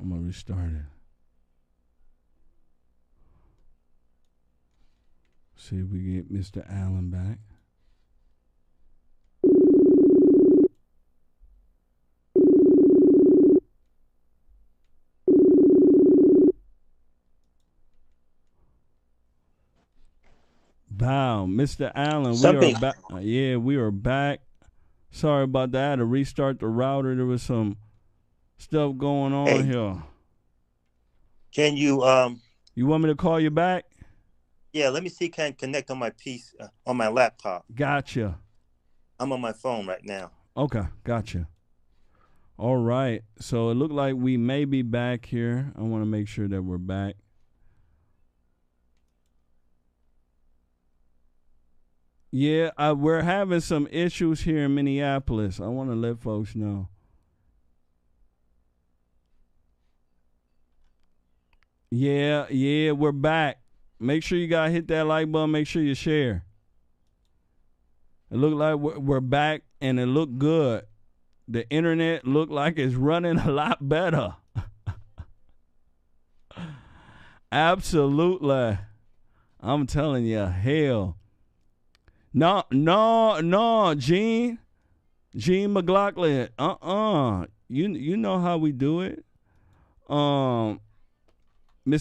I'm gonna restart it. See if we get Mr. Allen back. Wow, Mr. Allen, we Something. are back. Yeah, we are back. Sorry about that. I had to restart the router. There was some stuff going on Hey, here. can you You want me to call you back? yeah, let me see can I connect on my piece on my laptop. Gotcha. I'm on my phone right now. Okay, gotcha. All right. So it looked like we may be back here. I want to make sure that we're back. Yeah, we're having some issues here in Minneapolis. I want to let folks know. Yeah, we're back. Make sure you guys hit that like button. Make sure you share. It looked like we're back, and it looked good. The internet looked like it's running a lot better. Absolutely. I'm telling you, hell. No, Gene McLaughlin. You know how we do it. Mr.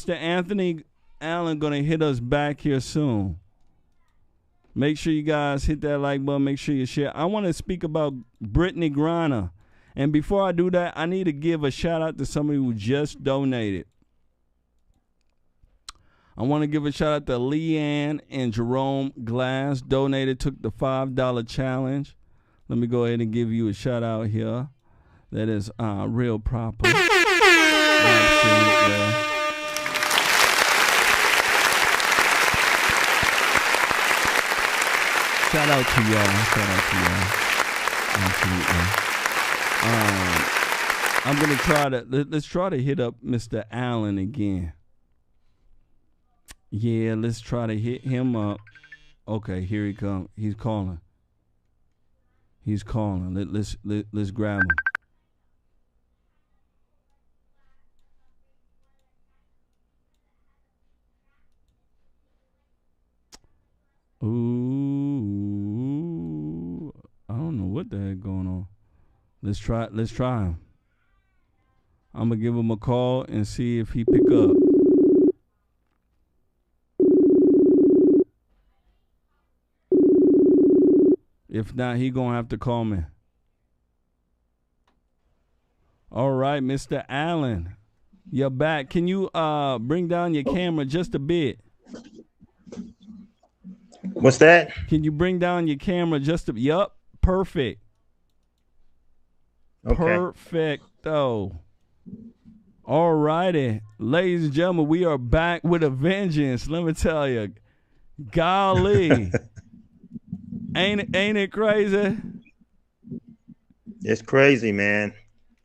Anthony Allen gonna hit us back here soon. Make sure you guys hit that like button. Make sure you share. I want to speak about Brittany Griner. And before I do that, I need to give a shout out to somebody who just donated. I want to give a shout out to Leanne and Jerome Glass. Donated, took the $5 challenge. Let me go ahead and give you a shout out here. That is real proper. Absolutely. Shout out to y'all. Absolutely. I'm gonna let's try to hit up Mr. Allen again. Yeah, let's try to hit him up. Okay, here he comes. He's calling. Let's grab him. Ooh, I don't know what the heck going on. Let's try him. I'm gonna give him a call and see if he pick up. If not, he gonna have to call me. All right, Mr. Allen, you're back. Can you bring down your camera just a bit? What's that? Can you bring down your camera just a? Yup, perfect. Okay. Perfecto. All righty, ladies and gentlemen, we are back with a vengeance. Let me tell you, golly, ain't it crazy? It's crazy, man.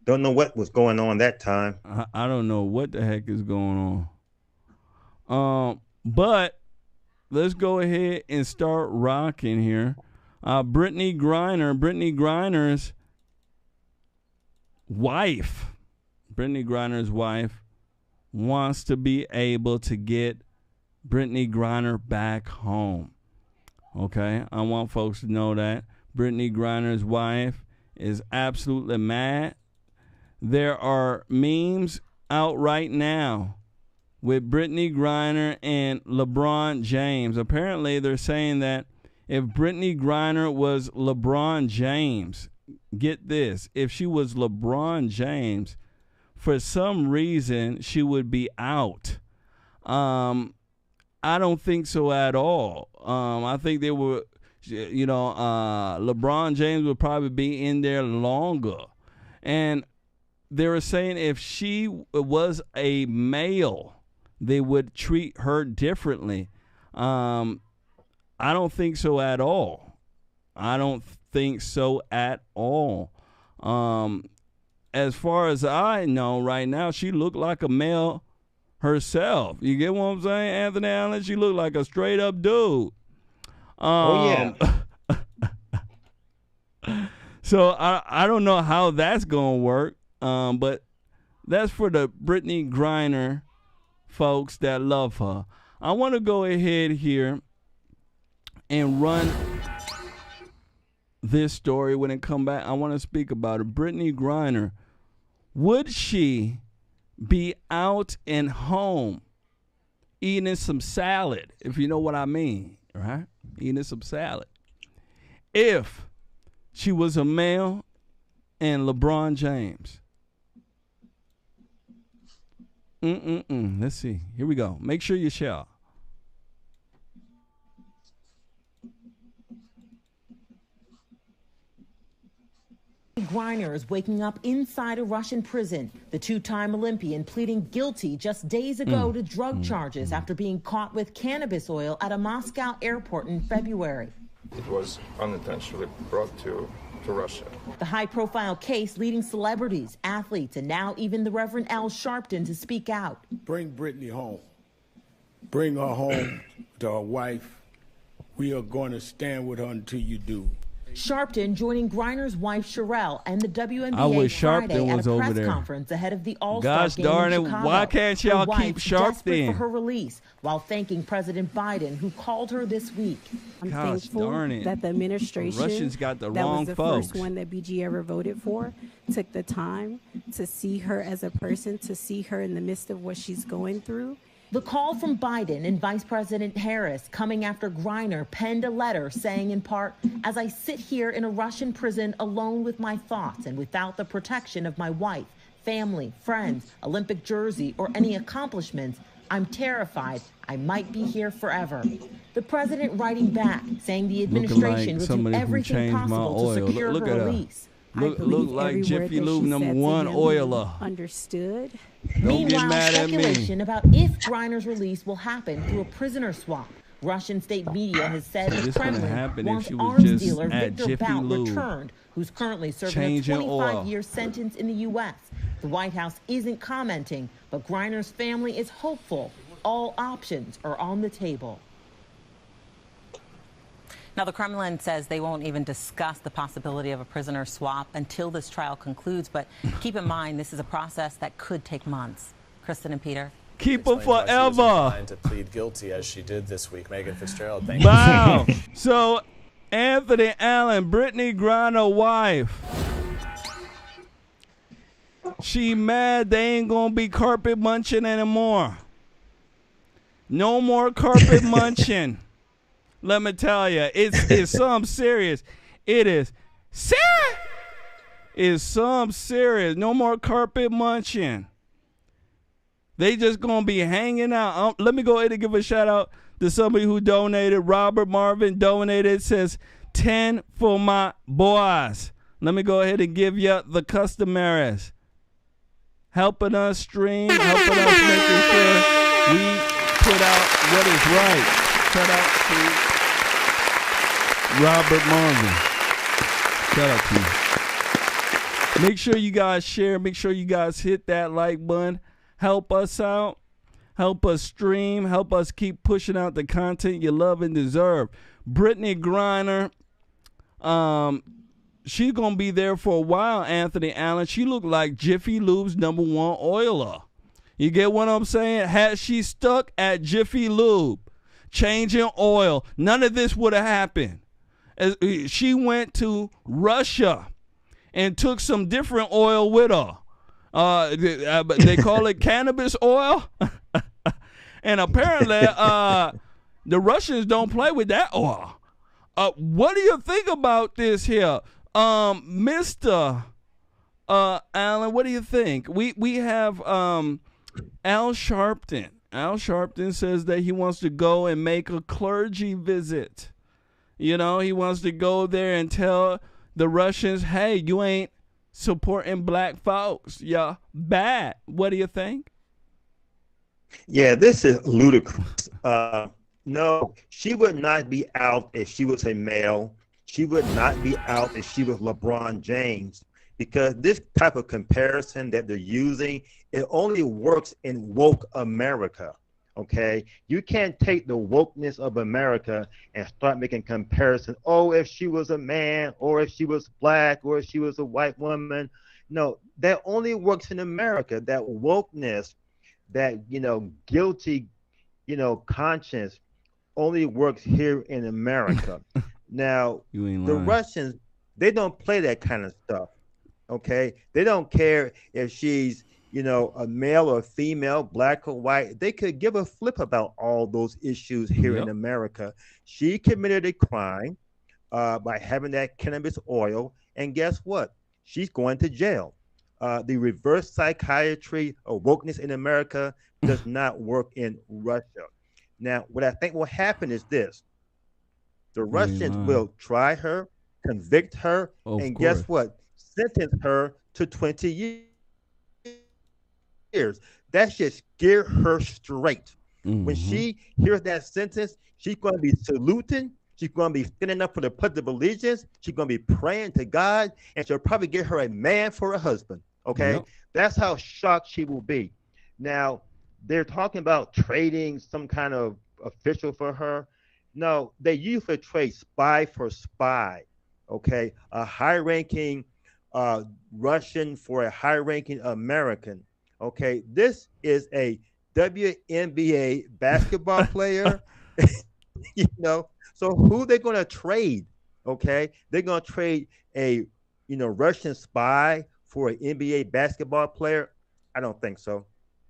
Don't know what was going on that time. I don't know what the heck is going on. But let's go ahead and start rocking here. Brittany Griner's wife wants to be able to get Brittany Griner back home. Okay, I want folks to know that Brittany Griner's wife is absolutely mad. There are memes out right now with Brittany Griner and LeBron James. Apparently, they're saying that if Brittany Griner was LeBron James, get this, if she was LeBron James, for some reason she would be out. I don't think so at all. I think they were, LeBron James would probably be in there longer. And they were saying if she was a male, they would treat her differently. I don't think so at all. As far as I know right now, she looked like a male herself. You get what I'm saying, Anthony Allen? She looked like a straight up dude. Oh yeah. So I don't know how that's gonna work. But That's for the Brittany Griner folks that love her. I want to go ahead here and run this story. When it come back, I want to speak about it. Brittany Griner, would she be out and home eating some salad, if you know what I mean, right? Eating some salad, if she was a male and LeBron James? Let's see. Here we go. Make sure you share. Griner is waking up inside a Russian prison. The two-time Olympian pleading guilty just days ago to drug charges after being caught with cannabis oil at a Moscow airport in February. It was unintentionally brought to Russia. The high-profile case leading celebrities, athletes, and now even the Reverend Al Sharpton to speak out. Bring Brittany home. Bring her home to her wife. We are going to stand with her until you do. Sharpton joining Griner's wife Sherelle and the WNBA I wish Friday Sharpton at was a over press there. conference ahead of the All-Star Gosh game darn in it, Chicago. why can't y'all Her wife keep desperate for Sharpton? her release while thanking President Biden, who called her this week. I'm Gosh thankful darn it. that the administration Russians got the that wrong was the folks. first one that BG ever voted for took the time to see her as a person, to see her in the midst of what she's going through. The call from Biden and Vice President Harris coming after Griner penned a letter saying in part, "As I sit here in a Russian prison alone with my thoughts and without the protection of my wife, family, friends, Olympic jersey, or any accomplishments, I'm terrified I might be here forever." The president writing back, saying the administration will do somebody who everything changed my possible to oil. secure Look her at her. release. Look believe like every Jiffy word that Lube she number said to one him, oiler. Understood. Don't Meanwhile, get mad at me. speculation about if Griner's release will happen through a prisoner swap. Russian state media has said So the this couldn't Kremlin happen if wants she was arms just dealer at Victor Jiffy Bout Lube, returned, who's currently serving changing a oil. 25-year sentence in the U.S. The White House isn't commenting, but Griner's family is hopeful. All options are on the table. Now, the Kremlin says they won't even discuss the possibility of a prisoner swap until this trial concludes. But keep in mind, this is a process that could take months. Kristen and Peter. Keep her Explains why she was forever. inclined to plead guilty as she did this week. Megan Fitzgerald, thank Wow. So, Anthony Allen, Brittany Griner wife. She mad they ain't gonna be carpet munching anymore. No more carpet munching. Let me tell you, it's something serious. It is serious. It's something serious. No more carpet munching. They just gonna be hanging out. Let me go ahead and give a shout out to somebody who donated. Robert Marvin donated. Says 10 for my boys. Let me go ahead and give you the customaries. Helping us stream, helping us making sure we put out what is right. Shout out to Robert Marvin. Shout out to you. Make sure you guys share. Make sure you guys hit that like button. Help us out. Help us stream. Help us keep pushing out the content you love and deserve. Brittany Griner, she's going to be there for a while, Anthony Allen. She looked like Jiffy Lube's number one oiler. You get what I'm saying? Had she stuck at Jiffy Lube, changing oil, none of this would have happened. She went to Russia and took some different oil with her. They call it cannabis oil. And apparently the Russians don't play with that oil. What do you think about this here? Mr. Allen, what do you think? We have Al Sharpton. Al Sharpton says that he wants to go and make a clergy visit. You know, he wants to go there and tell the Russians, hey, you ain't supporting black folks. Yeah, bad. What do you think? Yeah, this is ludicrous. No, she would not be out if she was a male. She would not be out if she was LeBron James, because this type of comparison that they're using, it only works in woke America. Okay, you can't take the wokeness of America and start making comparisons. Oh, if she was a man, or if she was black, or if she was a white woman, No, that only works in America. That wokeness, that guilty, conscience only works here in America. Now, You ain't the lying. Russians, they don't play that kind of stuff. Okay, they don't care if she's a male or female, black or white. They could give a flip about all those issues here in Yep. America. She committed a crime by having that cannabis oil, and guess what? She's going to jail. The reverse psychiatry or wokeness in America does not work in Russia. Now, what I think will happen is this: the You ain't Russians lying. will try her, convict her, Of and course. guess what? Sentence her to 20 years. That should scare her straight. When Mhm. she hears that sentence, she's going to be saluting. She's going to be standing up for the Pledge of Allegiance. She's going to be praying to God, and she'll probably get her a man for a husband. Okay, Yep. that's how shocked she will be. Now, they're talking about trading some kind of official for her. No, they usually trade spy for spy. Okay, a high-ranking Russian for a high-ranking American. Okay, this is a WNBA basketball player. So who they going to trade? Okay, they're going to trade a Russian spy for an NBA basketball player. I don't think so.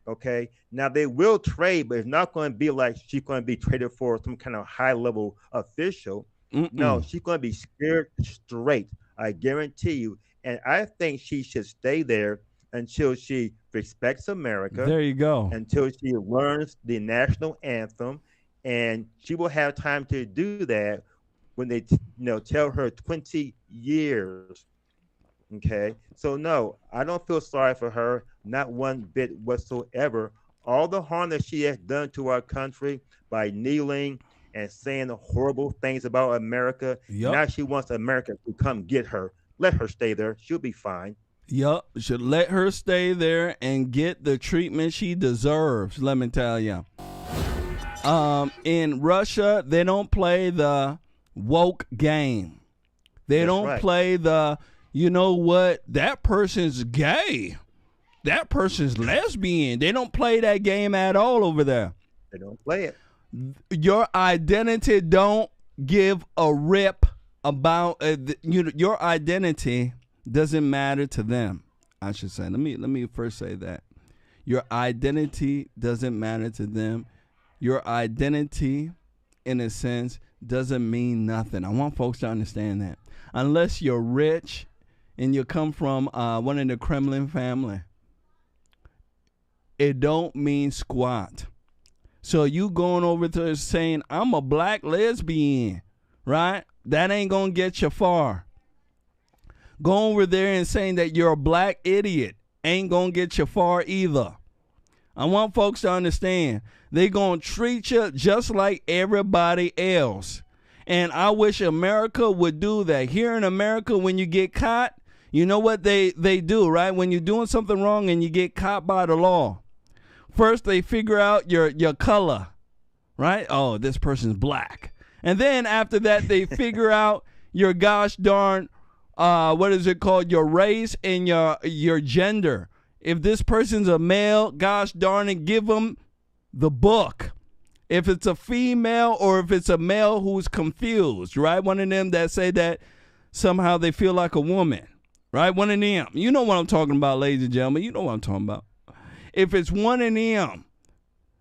Okay, now they will trade, but it's not going to be like she's going to be traded for some kind of high level official. No, Mm-mm. she's going to be scared straight. I guarantee you. And I think she should stay there until she respects America, There you go. until she learns the national anthem, and she will have time to do that when they tell her 20 years. Okay, so no, I don't feel sorry for her, not one bit whatsoever. All the harm that she has done to our country by kneeling and saying horrible things about America, Yep. now she wants America to come get her. Let her stay there, she'll be fine. Yup, should let her stay there and get the treatment she deserves. Let me tell you. In Russia, they don't play the woke game. They That's don't right. play the, you know what, that person's gay. That person's lesbian. They don't play that game at all over there. They don't play it. Your identity don't give a rip about your identity doesn't matter to them. I should say. Let me first say that your identity doesn't matter to them. Your identity, in a sense, doesn't mean nothing. I want folks to understand that. Unless you're rich and you come from one of the Kremlin family, it don't mean squat. So you going over to saying, I'm a black lesbian, right? That ain't going to get you far. Go over there and saying that you're a black idiot ain't going to get you far either. I want folks to understand they going to treat you just like everybody else. And I wish America would do that. Here in America, when you get caught, you know what they do, right? When you're doing something wrong and you get caught by the law, first they figure out your color, right? Oh, this person's black. And then after that, they figure out your gosh darn, what is it called? Your race and your gender. If this person's a male, gosh darn it, give them the book. If it's a female or if it's a male who's confused, right? One of them that say that somehow they feel like a woman, right? One of them. You know what I'm talking about, ladies and gentlemen. You know what I'm talking about. If it's one of them,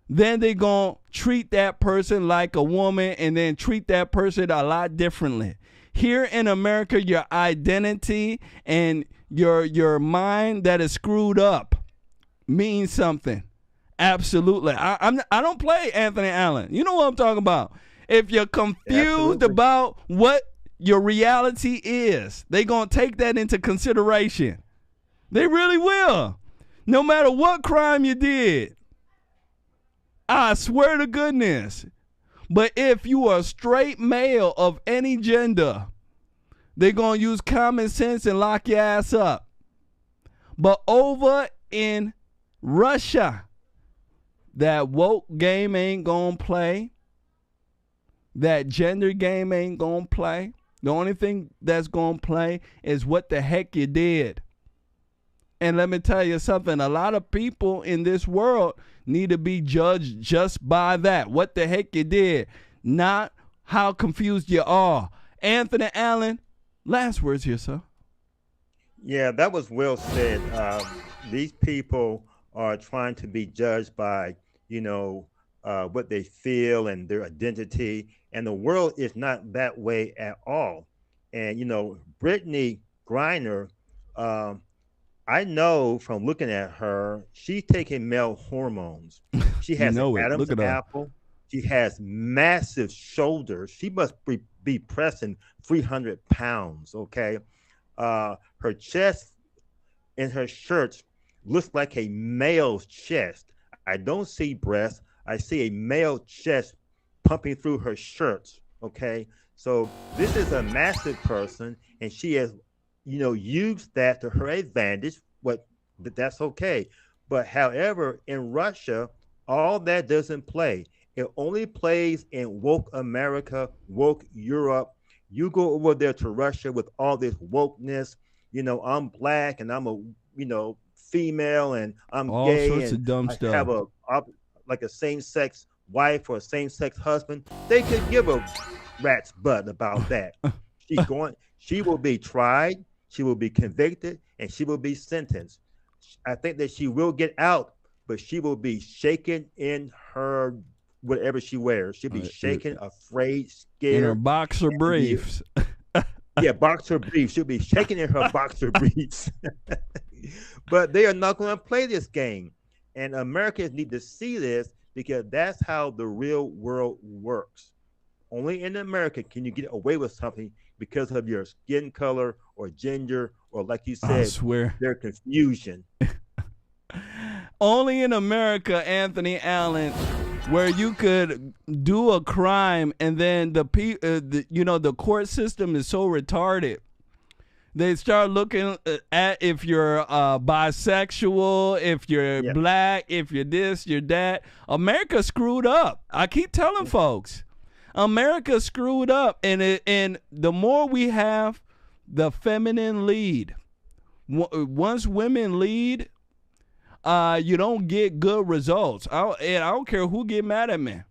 then they going to treat that person like a woman and then treat that person a lot differently. Here in America, your identity and your mind that is screwed up means something. Absolutely. I don't play Anthony Allen. You know what I'm talking about. If you're confused Absolutely. about what your reality is, they going to take that into consideration. They really will. No matter what crime you did. I swear to goodness. But if you are a straight male of any gender, they're going to use common sense and lock your ass up. But over in Russia, that woke game ain't going to play. That gender game ain't going to play. The only thing that's going to play is what the heck you did. And let me tell you something. A lot of people in this world need to be judged just by that. What the heck you did, not how confused you are. Anthony Allen, last words here, sir. Yeah, that was well said. These people are trying to be judged by, what they feel and their identity. And the world is not that way at all. And, Brittany Griner, I know from looking at her, she's taking male hormones. She has an Adam's apple. She has massive shoulders. She must be pressing 300 pounds, okay? Her chest in her shirts looks like a male's chest. I don't see breasts. I see a male chest pumping through her shirts, okay? So this is a massive person, and she has, used that to her advantage. That's okay. But however, in Russia, all that doesn't play. It only plays in woke America, woke Europe. You go over there to Russia with all this wokeness. I'm black and I'm a, female and I'm all gay sorts and of dumb I stuff. have a same-sex wife or a same-sex husband. They could give a rat's butt about that. She will be tried, she will be convicted, and she will be sentenced. I think that she will get out, but she will be shaken in her whatever she wears. She'll be shaken, afraid, scared. In her boxer briefs. Yeah, boxer briefs. She'll be shaking in her boxer briefs. But they are not going to play this game. And Americans need to see this because that's how the real world works. Only in America can you get away with something because of your skin color or gender or, like you said, I swear, their confusion. Only in America, Anthony Allen, where you could do a crime and then the court system is so retarded. They start looking at if you're bisexual, if you're black, if you're this, you're that. America screwed up. I keep telling folks, America screwed up, and the more we have the feminine lead, once women lead, you don't get good results. And I don't care who get mad at me.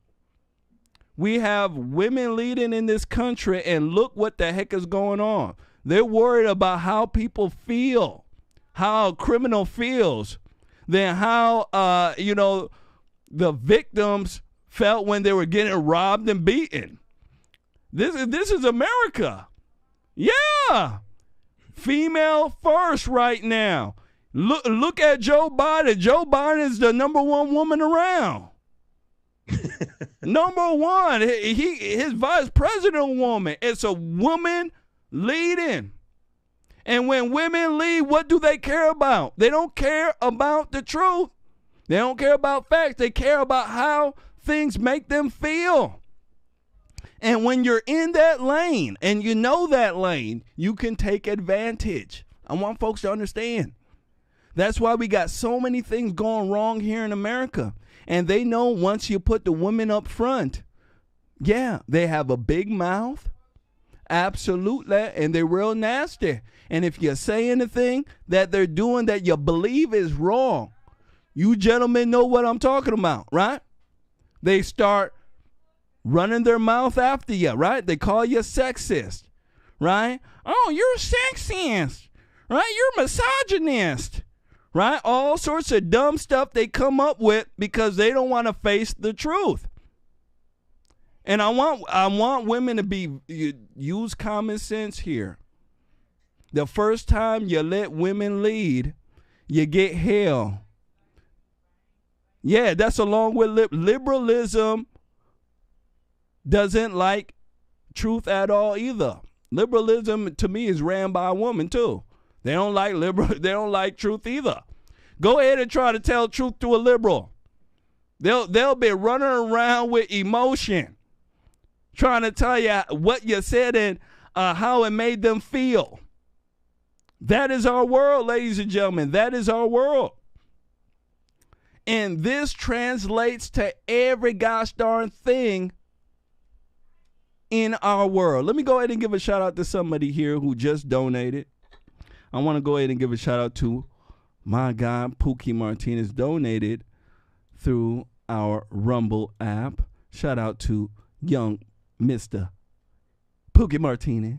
We have women leading in this country, and look what the heck is going on. They're worried about how people feel, how a criminal feels, than how the victims felt when they were getting robbed and beaten. This is America. Yeah. Female first right now. Look at Joe Biden. Joe Biden is the number one woman around. Number one. His vice president woman. It's a woman leading. And when women lead, what do they care about? They don't care about the truth. They don't care about facts. They care about how things make them feel. And when you're in that lane and you know that lane, you can take advantage. I want folks to understand. That's why we got so many things going wrong here in America. And they know once you put the women up front, yeah, they have a big mouth. Absolutely. And they're real nasty. And if you say anything that they're doing that you believe is wrong, you gentlemen know what I'm talking about, right? They start running their mouth after you, right? They call you sexist, right? Oh, you're a sexist, right? You're a misogynist, right? All sorts of dumb stuff they come up with because they don't want to face the truth. And I want women to use common sense here. The first time you let women lead, you get hell. Yeah, that's along with liberalism doesn't like truth at all either. Liberalism to me is ran by a woman too. They don't like they don't like truth either. Go ahead and try to tell truth to a liberal. They'll be running around with emotion, trying to tell you what you said and how it made them feel. That is our world, ladies and gentlemen. That is our world. And this translates to every gosh darn thing in our world. Let me go ahead and give a shout out to somebody here who just donated. I want to go ahead and give a shout out to my God, Pookie Martinez donated through our Rumble app. Shout out to young Mr. Pookie Martinez.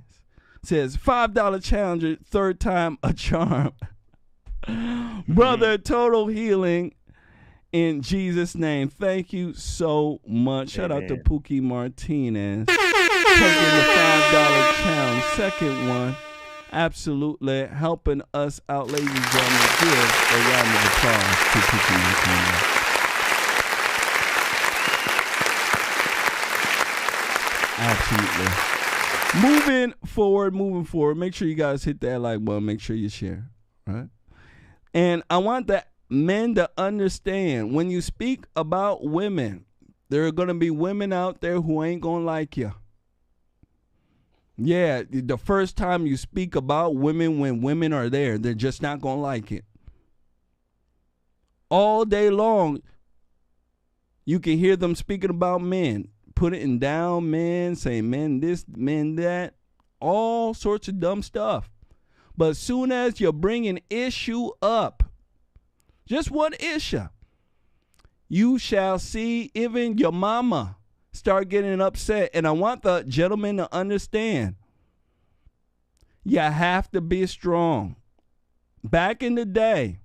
Says $5 challenger, third time a charm. Brother, total healing in Jesus' name. Thank you so much. Shout out to Pookie Martinez. Taking the $5 challenge. Second one. Absolutely helping us out, ladies and gentlemen. Give a round of applause to Pookie Martinez. Absolutely. Moving forward. Make sure you guys hit that like button. Make sure you share. Right? And I want the men to understand, when you speak about women, there are going to be women out there who ain't going to like you. Yeah, the first time you speak about women when women are there, they're just not going to like it. All day long, you can hear them speaking about men, putting down men, saying men this, men that, all sorts of dumb stuff. But as soon as you bring an issue up, just one issue, you shall see even your mama start getting upset. And I want the gentleman to understand, you have to be strong. Back in the day,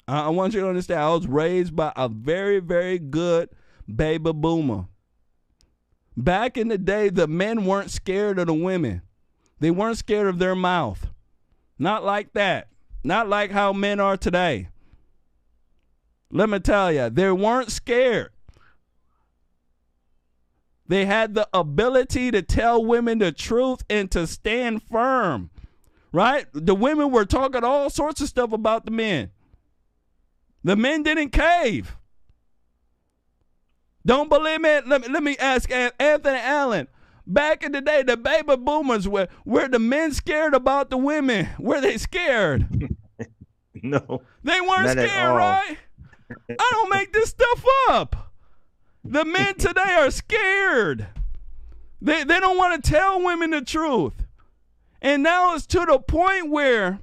I want you to understand, I was raised by a very, very good baby boomer. Back in the day, the men weren't scared of the women. They weren't scared of their mouth. Not like that. Not like how men are today. Let me tell you, they weren't scared. They had the ability to tell women the truth and to stand firm, right? The women were talking all sorts of stuff about the men. The men didn't cave. Don't believe me? Let me ask Anthony Allen. Back in the day, the baby boomers were the men scared about the women. Were they scared? No. They weren't scared, right? I don't make this stuff up. The men today are scared. They don't want to tell women the truth. And now it's to the point where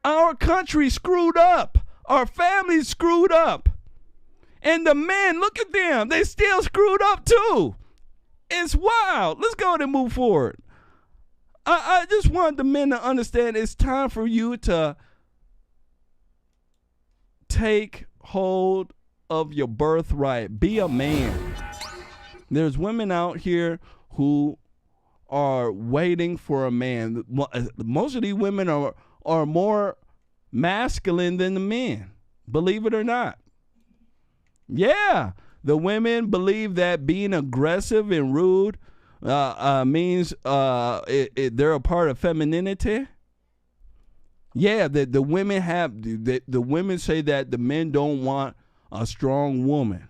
our country screwed up. Our families screwed up. And the men, look at them. They still screwed up too. It's wild. Let's go ahead and move forward. I just want the men to understand it's time for you to take hold of your birthright. Be a man. There's women out here who are waiting for a man. Most of these women are more masculine than the men, believe it or not. Yeah, the women believe that being aggressive and rude means they're a part of femininity. Yeah, the women have the women say that the men don't want a strong woman,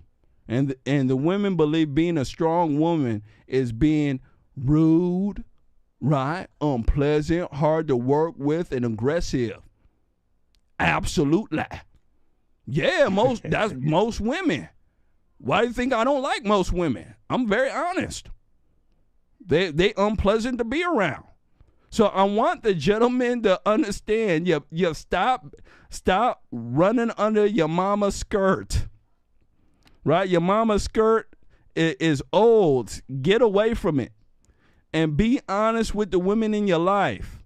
and the women believe being a strong woman is being rude, right, unpleasant, hard to work with, and aggressive. Absolutely. Yeah, that's most women. Why do you think I don't like most women? I'm very honest. They unpleasant to be around. So I want the gentlemen to understand, you stop running under your mama's skirt. Right? Your mama's skirt is old. Get away from it. And be honest with the women in your life.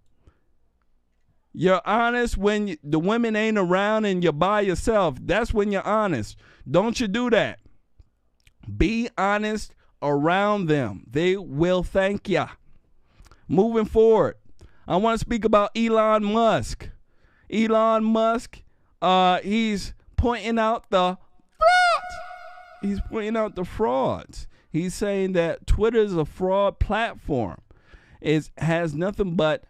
You're honest when the women ain't around and you're by yourself. That's when you're honest. Don't you do that. Be honest around them. They will thank you. Moving forward, I want to speak about Elon Musk. Elon Musk, he's pointing out the frauds. He's pointing out the frauds. He's saying that Twitter is a fraud platform. It has nothing but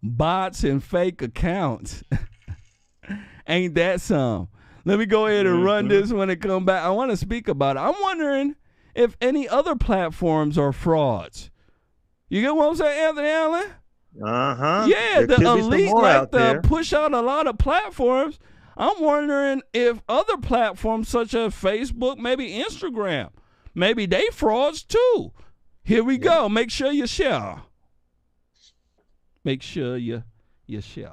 bots and fake accounts. Ain't that some? Let me go ahead and run this when it come back. I want to speak about it. I'm wondering if any other platforms are frauds. You get what I'm saying, Anthony Allen? Uh-huh. Yeah, the elite like to push out a lot of platforms. I'm wondering if other platforms such as Facebook, maybe Instagram, maybe they frauds too. Here we go. Make sure you share. Make sure you share.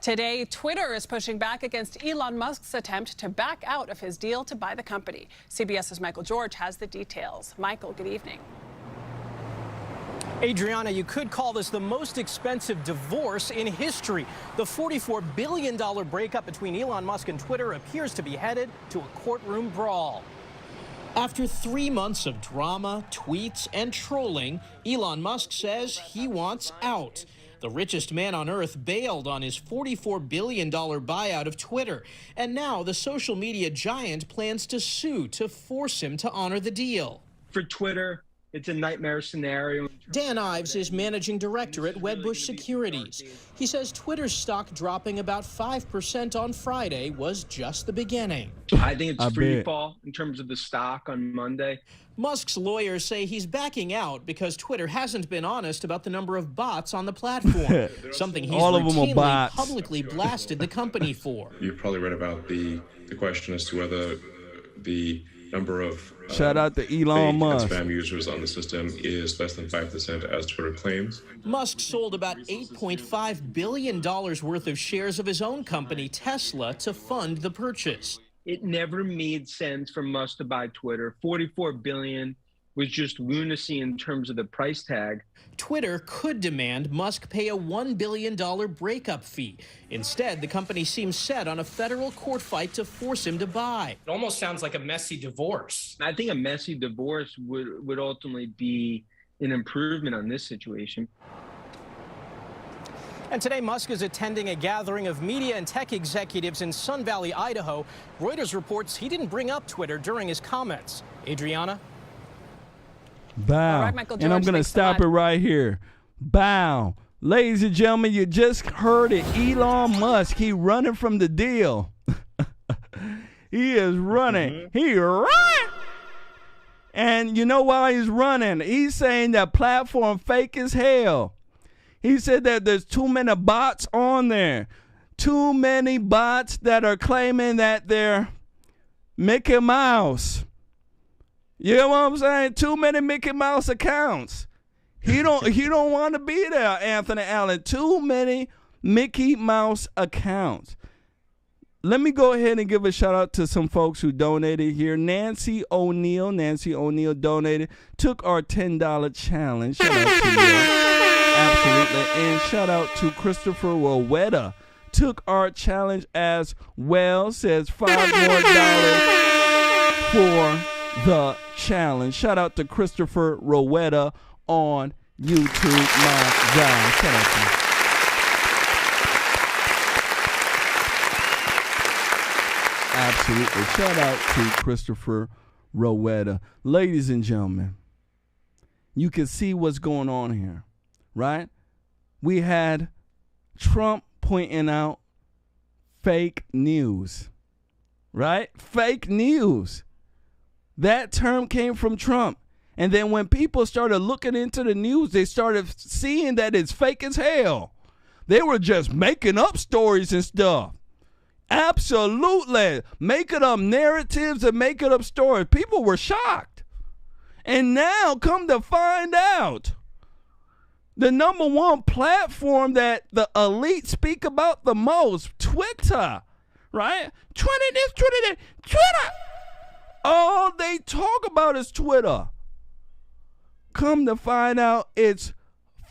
Today, Twitter is pushing back against Elon Musk's attempt to back out of his deal to buy the company. CBS's Michael George has the details. Michael, good evening. Adriana, you could call this the most expensive divorce in history. The $44 billion breakup between Elon Musk and Twitter appears to be headed to a courtroom brawl. After 3 months of drama, tweets, and trolling, Elon Musk says he wants out. The richest man on earth bailed on his $44 billion buyout of Twitter. And now the social media giant plans to sue to force him to honor the deal. For Twitter, it's a nightmare scenario. Dan Ives is managing director at Wedbush Securities. He says Twitter's stock dropping about 5% on Friday was just the beginning. I think it's free fall in terms of the stock on Monday. Musk's lawyers say he's backing out because Twitter hasn't been honest about the number of bots on the platform, something he's routinely publicly blasted the company for. You've probably read about the question as to whether the number of shout out to Elon Musk spam users on the system is less than 5%, as Twitter claims. Musk sold about $8.5 billion worth of shares of his own company, Tesla, to fund the purchase. It never made sense for Musk to buy Twitter. $44 billion was just lunacy in terms of the price tag. Twitter could demand Musk pay a $1 billion breakup fee. Instead, the company seems set on a federal court fight to force him to buy. It almost sounds like a messy divorce. I think a messy divorce would ultimately be an improvement on this situation. And today, Musk is attending a gathering of media and tech executives in Sun Valley, Idaho. Reuters reports he didn't bring up Twitter during his comments. Adriana? Bow. Right, Michael George, and I'm going to stop it right here. Bow. Ladies and gentlemen, you just heard it. Elon Musk, he running from the deal. He is running. He run. And you know why he's running? He's saying that platform fake as hell. He said that there's too many bots on there. Too many bots that are claiming that they're Mickey Mouse. You know what I'm saying? Too many Mickey Mouse accounts. He don't want to be there, Anthony Allen. Too many Mickey Mouse accounts. Let me go ahead and give a shout out to some folks who donated here. Nancy O'Neill donated, took our $10 challenge. Shout out to you. Absolutely. And shout out to Christopher Rowetta. Took our challenge as well. Says $5 more for the challenge. Shout out to Christopher Rowetta on YouTube, my guy. Shout out to you. Absolutely. Shout out to Christopher Rowetta. Ladies and gentlemen, you can see what's going on here, right? We had Trump pointing out fake news, right? Fake news. That term came from Trump. And then when people started looking into the news, they started seeing that it's fake as hell. They were just making up stories and stuff. Absolutely. Making up narratives and making up stories. People were shocked. And now come to find out, the number one platform that the elite speak about the most, Twitter, right? Twitter. All they talk about is Twitter. Come to find out it's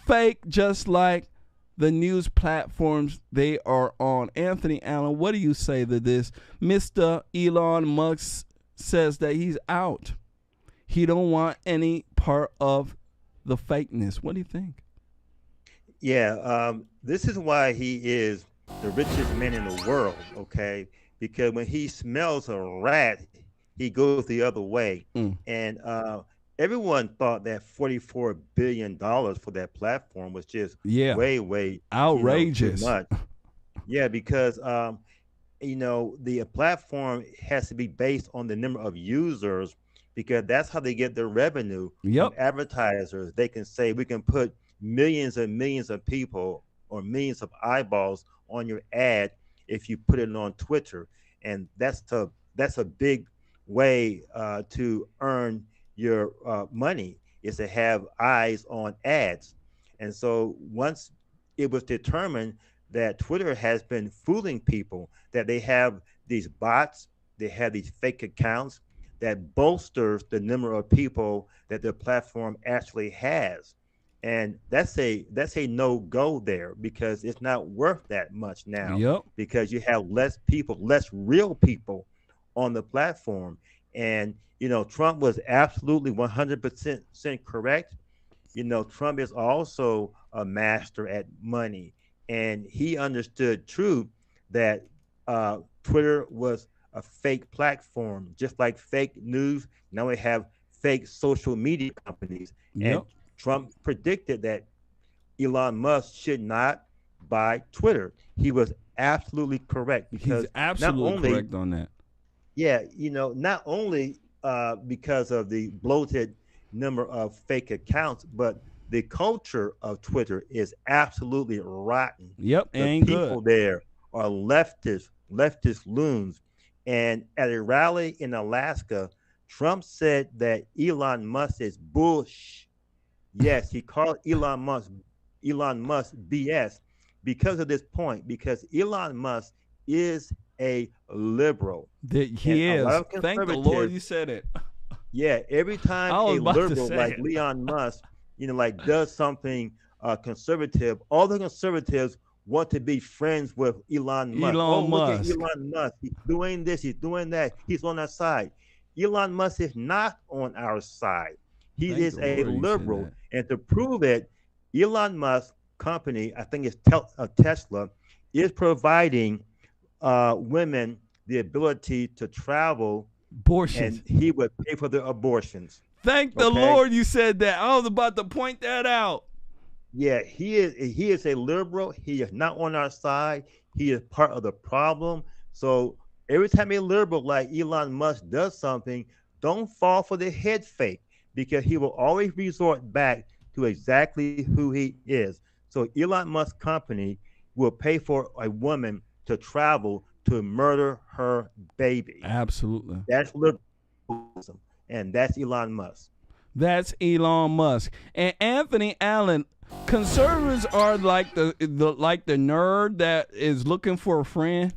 fake, just like the news platforms they are on. Anthony Allen, what do you say to this? Mr. Elon Musk says that he's out. He don't want any part of the fakeness. What do you think? Yeah, this is why he is the richest man in the world, okay? Because when he smells a rat, he goes the other way. And everyone thought that $44 billion for that platform was just way outrageous. Too much. Yeah, because the platform has to be based on the number of users, because that's how they get their revenue. Yep. From advertisers. They can say we can put millions and millions of people or millions of eyeballs on your ad if you put it on Twitter, and that's a big way to earn your money, is to have eyes on ads. And so once it was determined that Twitter has been fooling people, that they have these bots, they have these fake accounts that bolsters the number of people that the platform actually has. And that's a no-go there, because it's not worth that much now. Yep. Because you have less people, less real people on the platform. And, Trump was absolutely 100% correct. Trump is also a master at money. And he understood true that Twitter was a fake platform, just like fake news. Now we have fake social media companies. Yep. And Trump predicted that Elon Musk should not buy Twitter. He was absolutely correct, because he's absolutely correct on that. Yeah, not only because of the bloated number of fake accounts, but the culture of Twitter is absolutely rotten. Yep, the ain't people good. there are leftist loons. And at a rally in Alaska, Trump said that Elon Musk is bullsh. Yes, he called Elon Musk BS because of this point, because Elon Musk is a liberal. He is. Thank the Lord you said it. Yeah, every time a liberal like Elon Musk, does something conservative, all the conservatives want to be friends with Elon Musk. Look at Elon Musk. He's doing this, he's doing that. He's on our side. Elon Musk is not on our side. He is a liberal. And to prove it, Elon Musk company, I think it's Tesla, is providing women the ability to travel. Abortions. And he would pay for their abortions. Thank the Lord you said that. I was about to point that out. Yeah, he is a liberal. He is not on our side. He is part of the problem. So every time a liberal like Elon Musk does something, don't fall for the head fake, because he will always resort back to exactly who he is. So Elon Musk company will pay for a woman to travel to murder her baby. Absolutely. That's liberalism, and that's Elon Musk. That's Elon Musk. And Anthony Allen, conservatives are like the nerd that is looking for a friend.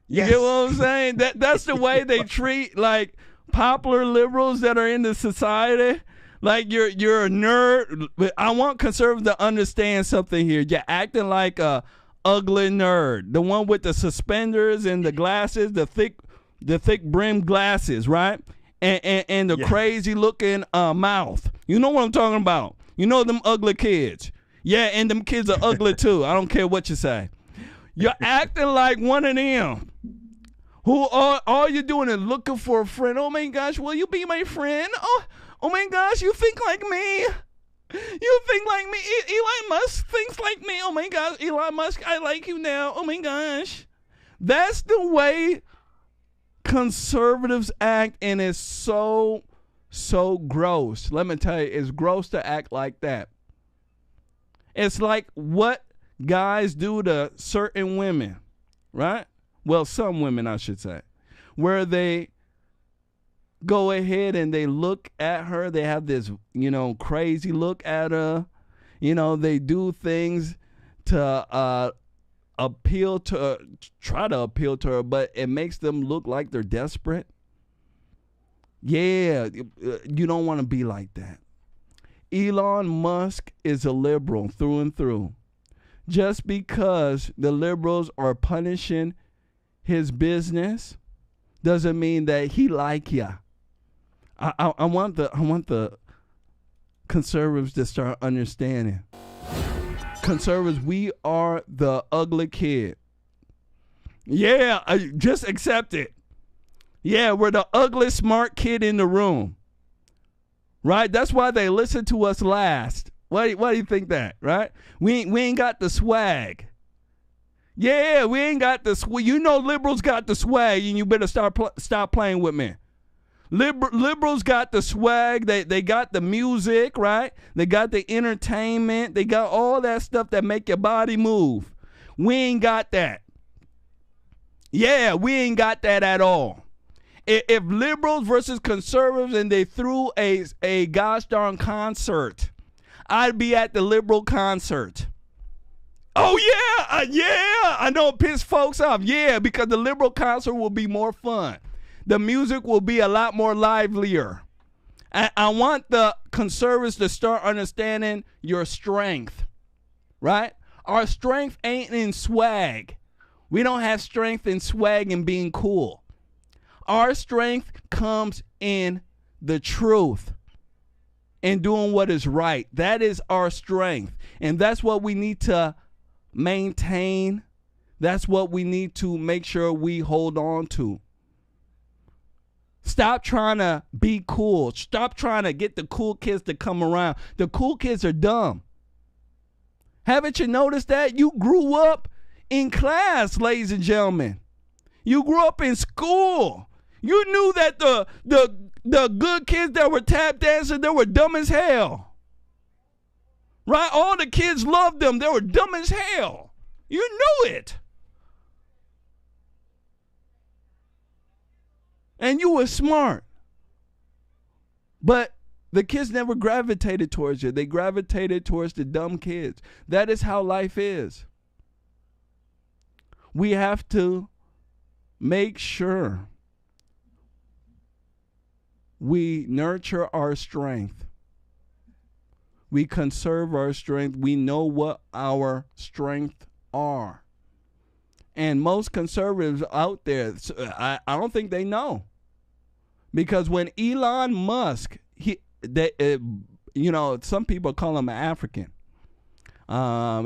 You get what I'm saying? That's the way they treat like popular liberals that are in the society. Like you're a nerd. I want conservatives to understand something here. You're acting like a ugly nerd, the one with the suspenders and the glasses, the thick brimmed glasses, right? And the crazy looking mouth. You know what I'm talking about? You know them ugly kids. Yeah, and them kids are ugly too. I don't care what you say. You're acting like one of them. Who all you're doing is looking for a friend. Oh my gosh, will you be my friend? Oh my gosh, you think like me. You think like me. Elon Musk thinks like me. Oh my gosh, Elon Musk, I like you now. Oh my gosh. That's the way conservatives act, and it's so gross. Let me tell you, it's gross to act like that. It's like what guys do to certain women, right? Well, some women, I should say, where they go ahead and they look at her. They have this, crazy look at her. They do things to try to appeal to her, but it makes them look like they're desperate. Yeah, you don't want to be like that. Elon Musk is a liberal through and through. Just because the liberals are punishing his business doesn't mean that he like ya. I want the conservatives to start understanding. Conservatives, we are the ugly kid. Yeah, just accept it. Yeah, we're the ugly smart kid in the room. Right? That's why they listen to us last. Why do you think that, right? We ain't got the swag. Yeah, we ain't got the swag. Liberals got the swag, and you better stop playing with me. Liberals got the swag. They got the music, right? They got the entertainment. They got all that stuff that make your body move. We ain't got that. Yeah, we ain't got that at all. If liberals versus conservatives and they threw a gosh darn concert, I'd be at the liberal concert. Oh, yeah, I know it pissed folks off. Yeah, because the liberal concert will be more fun. The music will be a lot more livelier. I want the conservatives to start understanding your strength, right? Our strength ain't in swag. We don't have strength in swag and being cool. Our strength comes in the truth and doing what is right. That is our strength. And that's what we need to maintain. That's what we need to make sure we hold on to. Stop trying to be cool. Stop trying to get the cool kids to come around. The cool kids are dumb. Haven't you noticed that? You grew up in class, ladies and gentlemen. You grew up in school. You knew that the good kids that were tap dancing, they were dumb as hell. Right? All the kids loved them. They were dumb as hell. You knew it. And you were smart. But the kids never gravitated towards you. They gravitated towards the dumb kids. That is how life is. We have to make sure we nurture our strength. We conserve our strength. We know what our strengths are. And most conservatives out there, I don't think they know. Because when Elon Musk, some people call him an African.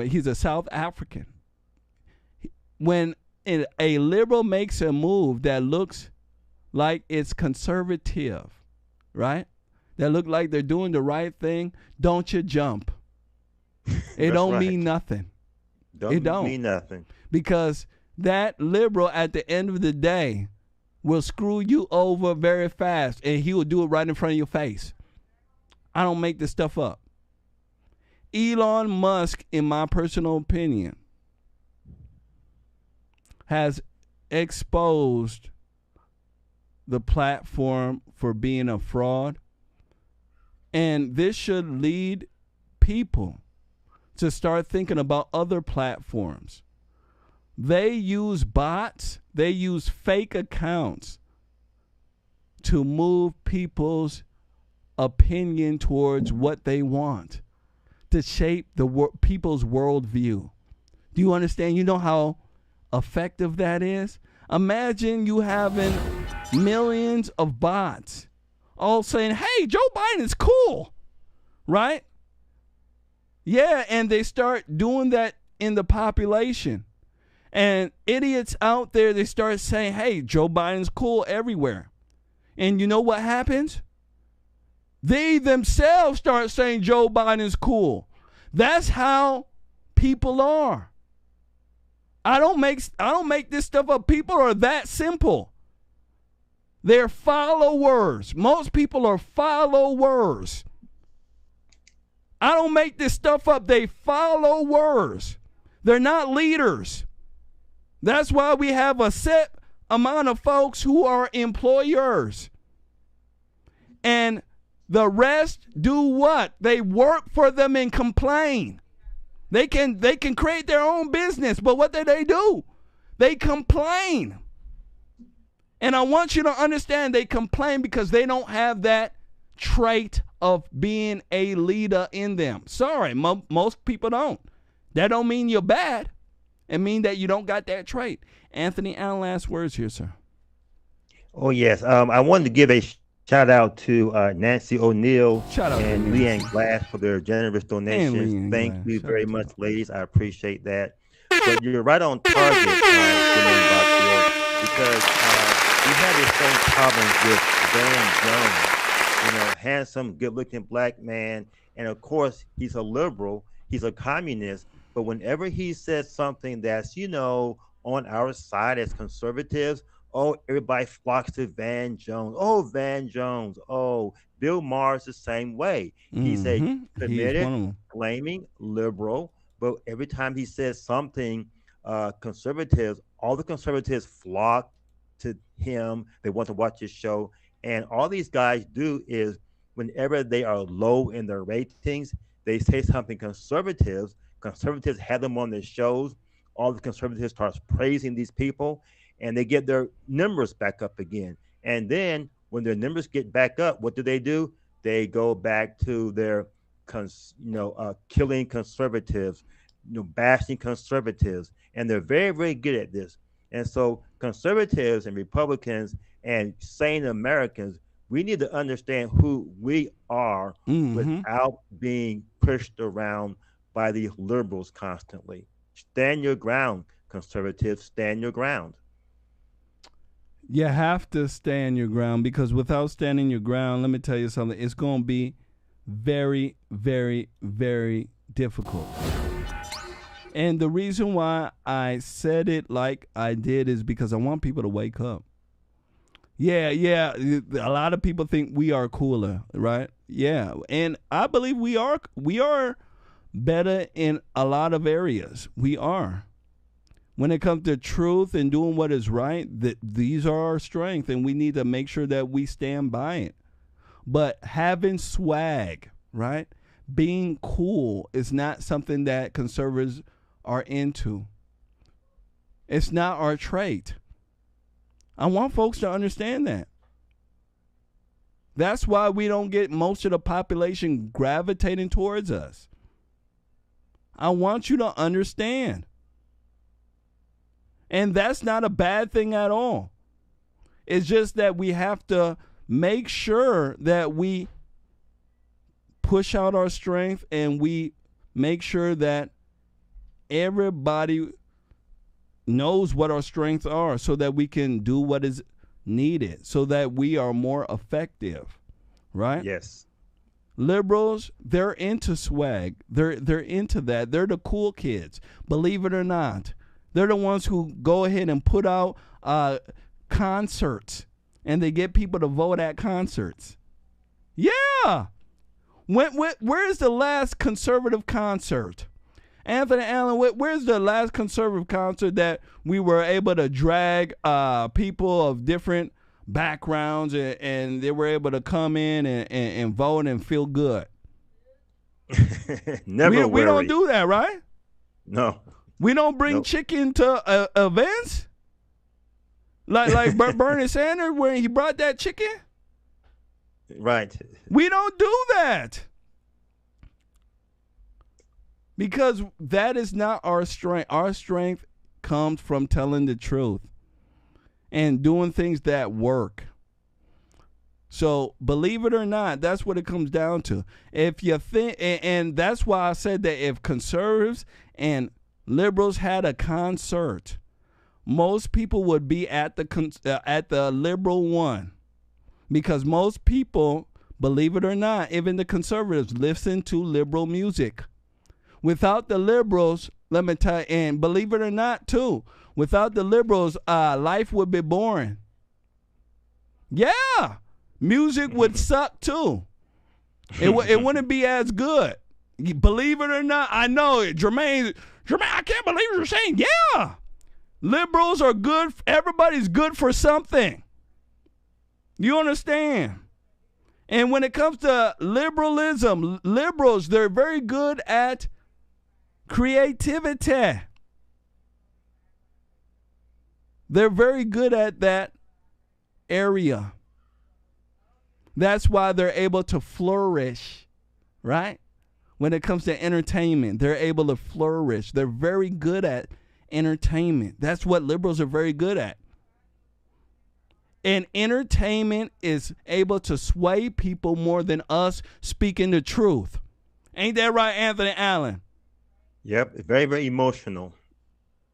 He's a South African. When a liberal makes a move that looks like it's conservative, right? That look like they're doing the right thing, don't you jump. It don't mean nothing. It don't mean nothing. Because that liberal at the end of the day will screw you over very fast, and he will do it right in front of your face. I don't make this stuff up. Elon Musk, in my personal opinion, has exposed the platform for being a fraud. And this should lead people to start thinking about other platforms. They use bots, they use fake accounts to move people's opinion towards what they want, to shape the people's worldview. Do you understand? You know how effective that is? Imagine you having millions of bots all saying, hey, Joe Biden is cool, right? Yeah, and they start doing that in the population. And idiots out there, they start saying, hey, Joe Biden's cool everywhere. And you know what happens? They themselves start saying Joe Biden's cool. That's how people are. I don't make this stuff up. People are that simple. They're followers. Most people are followers. I don't make this stuff up. They followers. They're not leaders. That's why we have a set amount of folks who are employers. And the rest do what? They work for them and complain. They can create their own business, but what do? They complain. And I want you to understand they complain because they don't have that trait of being a leader in them. Sorry, most people don't. That don't mean you're bad. It means that you don't got that trait. Anthony Allen, last words here, sir. Oh, yes. I wanted to give a shout out to Nancy O'Neill and Leanne Glass for their generous donations. Thank you very much, ladies. I appreciate that. But you're right on target, because we had the same problems with Van Jones, handsome, good-looking black man. And, of course, he's a liberal. He's a communist. But whenever he says something that's, on our side as conservatives, everybody flocks to Van Jones. Oh, Van Jones. Oh, Bill Maher's the same way. He's a committed, flaming liberal. But every time he says something conservatives, all the conservatives flock to him. They want to watch his show. And all these guys do is whenever they are low in their ratings, they say something conservative conservatives have them on their shows, all the conservatives start praising these people, and they get their numbers back up again. And then when their numbers get back up, what do? They go back to their, killing conservatives, bashing conservatives, and they're very, very good at this. And so conservatives and Republicans and sane Americans, we need to understand who we are without being pushed around by the liberals constantly. Stand your ground, conservatives, stand your ground. You have to stand your ground, because without standing your ground, let me tell you something, it's going to be very, very, very difficult. And the reason why I said it like I did is because I want people to wake up. Yeah, a lot of people think we are cooler, right? Yeah, and I believe we are better in a lot of areas. We are. When it comes to truth and doing what is right, these are our strength, and we need to make sure that we stand by it. But having swag, right? Being cool is not something that conservatives are into. It's not our trait. I want folks to understand that. That's why we don't get most of the population gravitating towards us. I want you to understand. And that's not a bad thing at all. It's just that we have to make sure that we push out our strength and we make sure that everybody knows what our strengths are so that we can do what is needed, so that we are more effective, right? Yes. Liberals, they're into swag. They're into that. They're the cool kids, believe it or not. They're the ones who go ahead and put out concerts, and they get people to vote at concerts. Yeah. Where's the last conservative concert? Anthony Allen, where's the last conservative concert that we were able to drag people of different backgrounds and they were able to come in and vote and feel good? Never. We don't do that, right? No. We don't bring chicken to events like Bernie Sanders when he brought that chicken. Right. We don't do that because that is not our strength. Our strength comes from telling the truth and doing things that work. So believe it or not, that's what it comes down to. If you think, and that's why I said that if conservatives and liberals had a concert, most people would be at the liberal one, because most people, believe it or not, even the conservatives, listen to liberal music. Without the liberals, let me tell you, and believe it or not too, without the liberals, life would be boring. Yeah, music would suck too. It wouldn't be as good. Believe it or not, I know it. Jermaine, I can't believe you're saying, yeah. Liberals are good. Everybody's good for something. You understand? And when it comes to liberalism, liberals, they're very good at creativity. They're very good at that area. That's why they're able to flourish, right? When it comes to entertainment, they're able to flourish. They're very good at entertainment. That's what liberals are very good at. And entertainment is able to sway people more than us speaking the truth. Ain't that right, Anthony Allen? Yep, it's very, very emotional.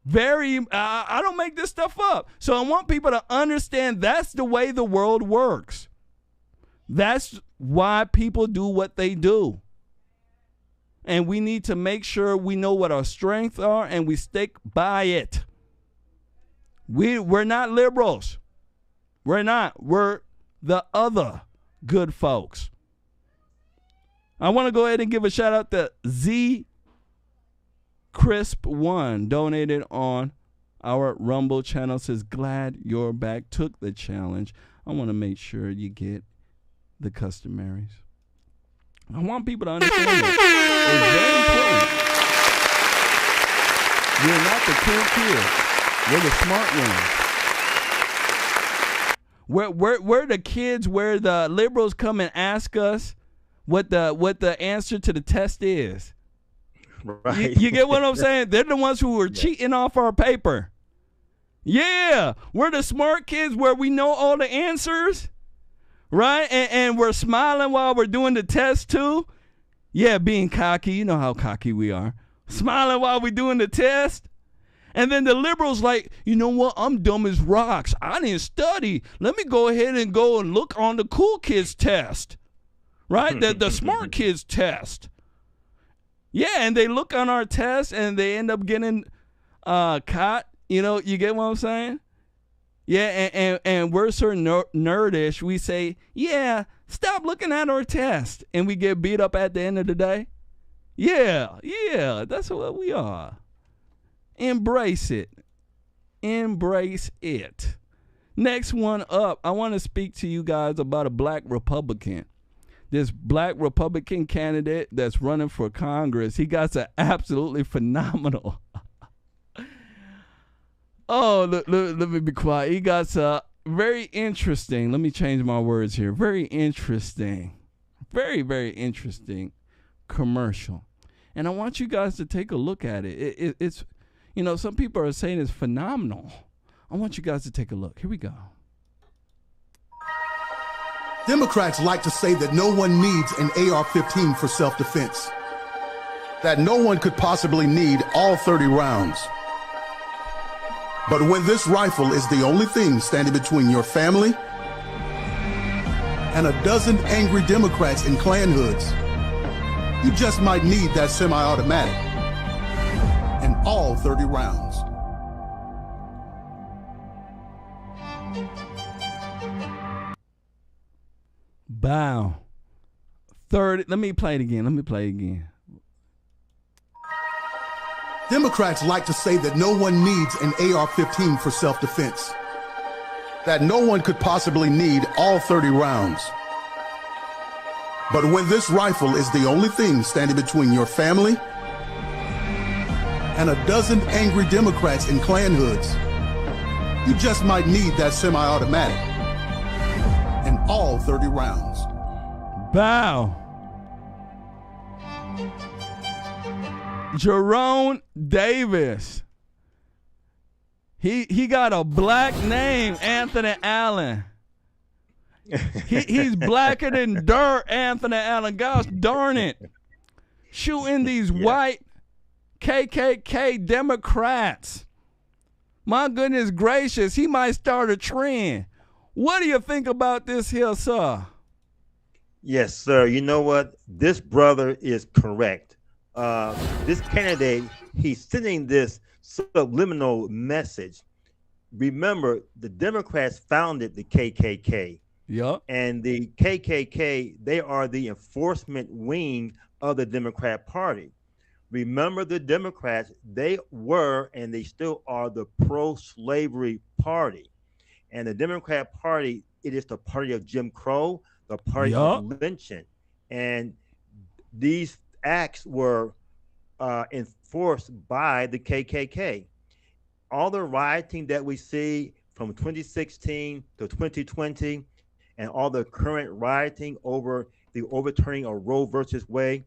I don't make this stuff up. So I want people to understand that's the way the world works. That's why people do what they do. And we need to make sure we know what our strengths are and we stick by it. We're not liberals. We're not. We're the other good folks. I want to go ahead and give a shout out to Z Crisp 1, donated on our Rumble channel. Says, glad you're back. Took the challenge. I want to make sure you get the customaries. I want people to understand that. It's very important. We're not the cool kids. We're the smart ones. We're the kids where the liberals come and ask us what the answer to the test is. Right. You get what I'm saying? They're the ones who are cheating off our paper. Yeah, we're the smart kids where we know all the answers, right? And we're smiling while we're doing the test too. Yeah, being cocky. You know how cocky we are. Smiling while we're doing the test. And then the liberals like, you know what? I'm dumb as rocks. I didn't study. Let me go ahead and go and look on the cool kids test, right? the smart kids test. Yeah, and they look on our test and they end up getting caught. You know, you get what I'm saying? Yeah, and we're so nerdish. We say, yeah, stop looking at our test. And we get beat up at the end of the day. Yeah, that's what we are. Embrace it. Embrace it. Next one up, I want to speak to you guys about a black Republican. This black Republican candidate that's running for Congress, he got an absolutely phenomenal. Let me be quiet. He got a very interesting, let me change my words here. Very interesting, very, very interesting commercial. And I want you guys to take a look at it. It's, you know, some people are saying it's phenomenal. I want you guys to take a look. Here we go. Democrats like to say that no one needs an AR-15 for self-defense, that no one could possibly need all 30 rounds. But when this rifle is the only thing standing between your family and a dozen angry Democrats in Klan hoods, you just might need that semi-automatic and all 30 rounds. Bow. 30. Let me play it again. Democrats like to say that no one needs an AR-15 for self-defense, that no one could possibly need all 30 rounds. But when this rifle is the only thing standing between your family and a dozen angry Democrats in Klan hoods, you just might need that semi-automatic and all 30 rounds. Bow. Jerome Davis. He got a black name, Anthony Allen. He's blacker than dirt, Anthony Allen. Gosh darn it. Shooting these white KKK Democrats. My goodness gracious, he might start a trend. What do you think about this here, sir? Yes, sir. You know what? This brother is correct. This candidate, he's sending this subliminal message. Remember, the Democrats founded the KKK. Yep. And the KKK, they are the enforcement wing of the Democrat Party. Remember, the Democrats, they were and they still are the pro-slavery party. And the Democrat Party, it is the party of Jim Crow, the party of lynching. And these acts were enforced by the KKK. All the rioting that we see from 2016 to 2020 and all the current rioting over the overturning of Roe versus Wade,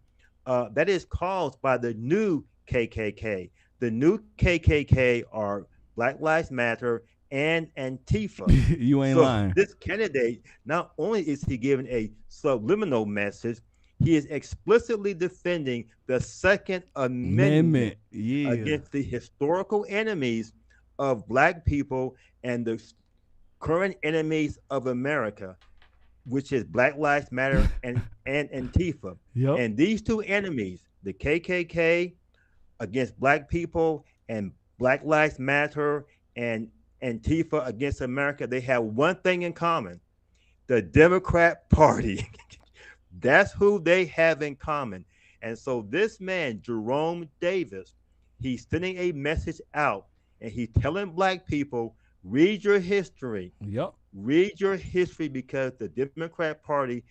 that is caused by the new KKK. The new KKK are Black Lives Matter and Antifa. You ain't lying. This candidate, not only is he giving a subliminal message, he is explicitly defending the Second Amendment against the historical enemies of Black people and the current enemies of America, which is Black Lives Matter and Antifa. Yep. And these two enemies, the KKK against Black people and Black Lives Matter and Antifa against America, they have one thing in common: the Democrat Party. That's who they have in common. And so this man, Jerome Davis, he's sending a message out and he's telling Black people, read your history. Yep. Read your history, because the Democrat Party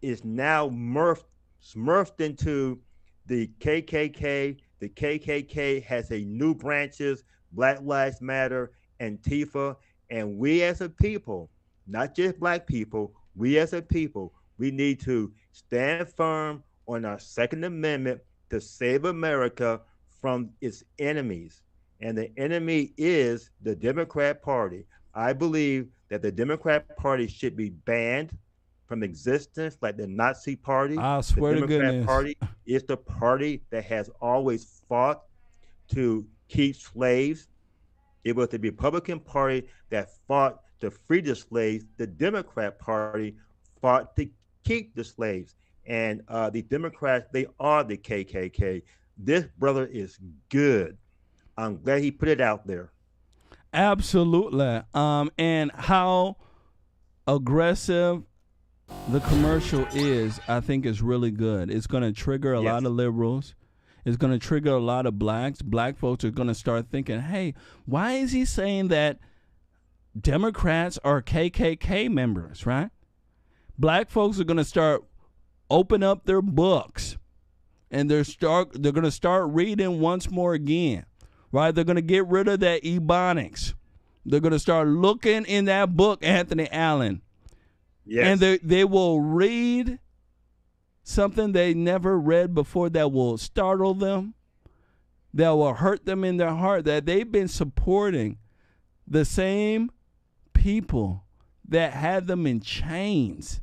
is now smurfed into the KKK, The KKK has a new branches, Black Lives Matter, Antifa, and we as a people, not just black people, we as a people, we need to stand firm on our Second Amendment to save America from its enemies. And the enemy is the Democrat Party. I believe that the Democrat Party should be banned from existence, like the Nazi Party. I swear the to Democrat goodness. Party is the party that has always fought to keep slaves. It was the Republican Party that fought to free the slaves. The Democrat Party fought to keep the slaves. And the Democrats, they are the KKK. This brother is good. I'm glad he put it out there. Absolutely. And how aggressive the commercial is, I think, is really good. It's going to trigger a lot of liberals. It's going to trigger a lot of blacks. Black folks are going to start thinking, hey, why is he saying that Democrats are KKK members, right? Black folks are going to start open up their books, and they're going to start reading once more again, right? They're going to get rid of that Ebonics. They're going to start looking in that book, Anthony Allen. Yes. And they will read something they never read before that will startle them, that will hurt them in their heart, that they've been supporting the same people that had them in chains.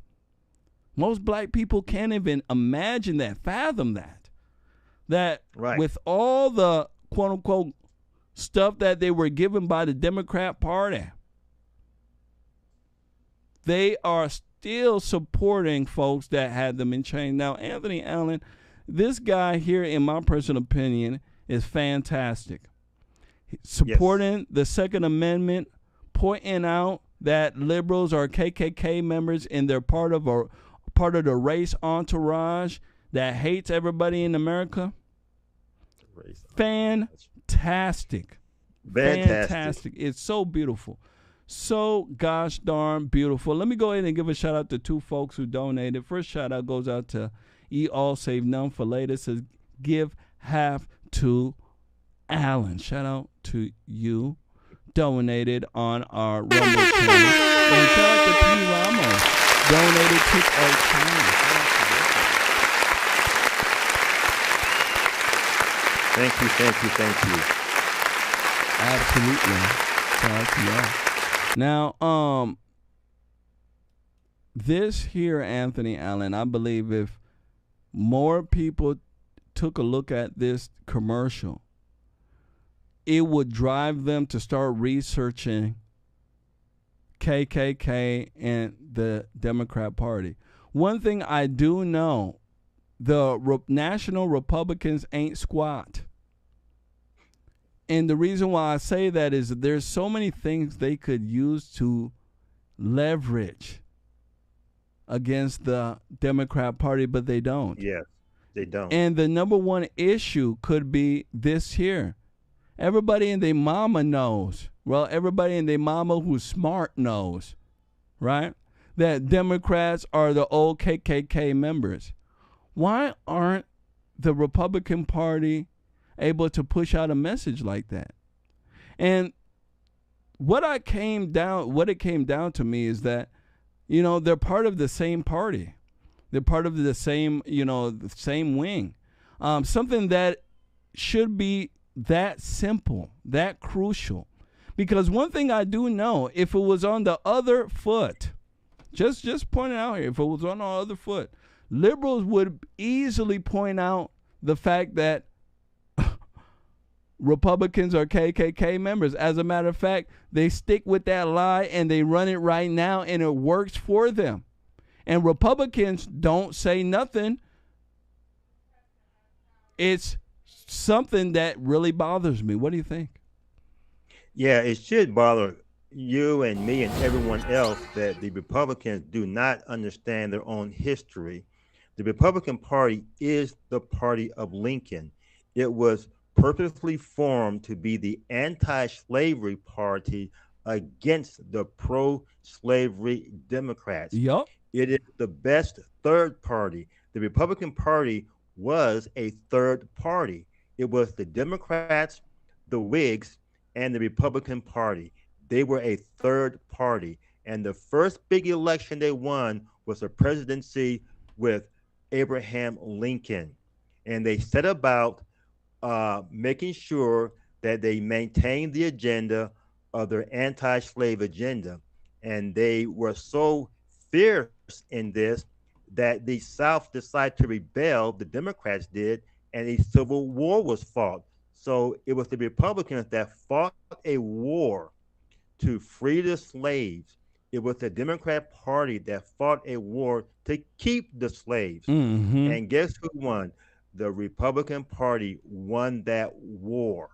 Most black people can't even imagine that, fathom that. That with all the quote-unquote stuff that they were given by the Democrat Party, they are still supporting folks that had them in chains. Now, Anthony Allen, this guy here, in my personal opinion, is fantastic. Supporting the Second Amendment, pointing out that liberals are KKK members and they're part of the race entourage that hates everybody in America. Fantastic. Fantastic. It's so beautiful. So gosh darn beautiful. Let me go ahead and give a shout out to two folks who donated. First shout out goes out to All Save None for latest. Says give half to Allen. Shout out to you. Donated on our Rumble channel. And shout out to P. Ramos. Donated to our channel. Thank you. Absolutely. Shout out to y'all. Now, this here, Anthony Allen, I believe if more people took a look at this commercial, it would drive them to start researching KKK and the Democrat Party. One thing I do know, the national Republicans ain't squat. And the reason why I say that is that there's so many things they could use to leverage against the Democrat Party, but they don't. Yes, they don't. And the number one issue could be this here. Everybody and their mama knows. Well, everybody and their mama who's smart knows, right? That Democrats are the old KKK members. Why aren't the Republican Party able to push out a message like that? And what it came down to me is that, they're part of the same party. They're part of the same, the same wing. Something that should be that simple, that crucial. Because one thing I do know, if it was on the other foot, just point it out here, if it was on the other foot, liberals would easily point out the fact that Republicans are KKK members. As a matter of fact, they stick with that lie and they run it right now, and it works for them. And Republicans don't say nothing. It's something that really bothers me. What do you think? Yeah, it should bother you and me and everyone else that the Republicans do not understand their own history. The Republican Party is the party of Lincoln. It was purposely formed to be the anti-slavery party against the pro-slavery Democrats. Yep. It is the best third party. The Republican Party was a third party. It was the Democrats, the Whigs, and the Republican Party. They were a third party. And the first big election they won was a presidency with Abraham Lincoln. And they set about making sure that they maintained the agenda of their anti-slave agenda. And they were so fierce in this that the South decided to rebel, the Democrats did, and a civil war was fought. So it was the Republicans that fought a war to free the slaves. It was the Democrat Party that fought a war to keep the slaves. Mm-hmm. And guess who won? The Republican Party won that war.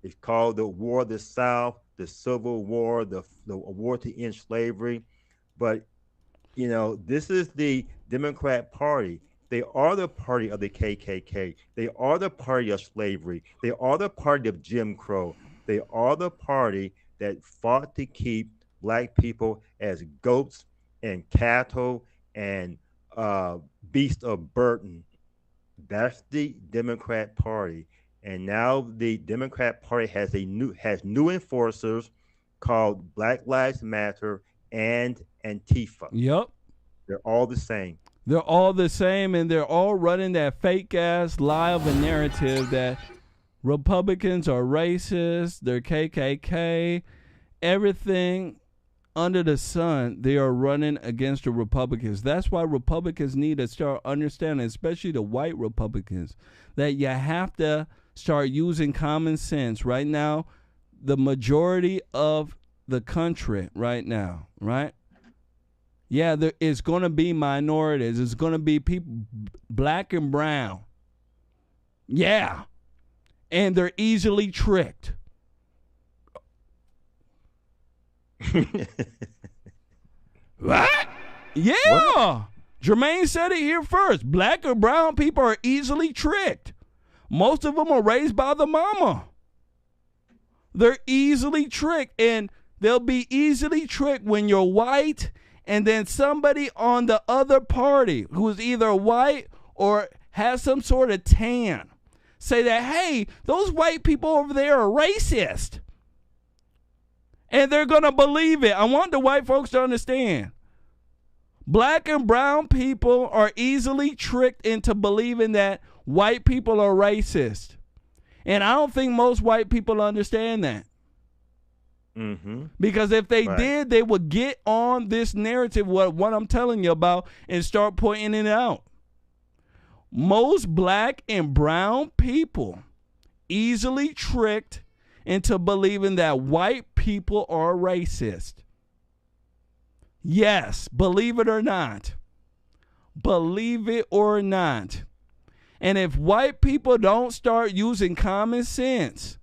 It's called the War of the South, the Civil War, the war to end slavery. But, you know, this is the Democrat Party. They are the party of the KKK. They are the party of slavery. They are the party of Jim Crow. They are the party that fought to keep Black people as goats and cattle and beasts of burden. That's the Democrat Party. And now the Democrat Party has new enforcers called Black Lives Matter and Antifa. Yep. They're all the same. They're all the same, and they're all running that fake-ass lie of a narrative that Republicans are racist, they're KKK, everything under the sun, they are running against the Republicans. That's why Republicans need to start understanding, especially the white Republicans, that you have to start using common sense. Right now, the majority of the country right now, right? Yeah, there is going to be minorities. It's going to be people, black and brown. Yeah. And they're easily tricked. What? Yeah. What? Jermaine said it here first. Black or brown people are easily tricked. Most of them are raised by the mama. They're easily tricked, and they'll be easily tricked when you're white and then somebody on the other party who's either white or has some sort of tan say that, hey, those white people over there are racist. And they're going to believe it. I want the white folks to understand. Black and brown people are easily tricked into believing that white people are racist. And I don't think most white people understand that. Mm-hmm. Because if they did, they would get on this narrative, what I'm telling you about, and start pointing it out. Most black and brown people easily tricked into believing that white people are racist. Yes, believe it or not. Believe it or not. And if white people don't start using common sense,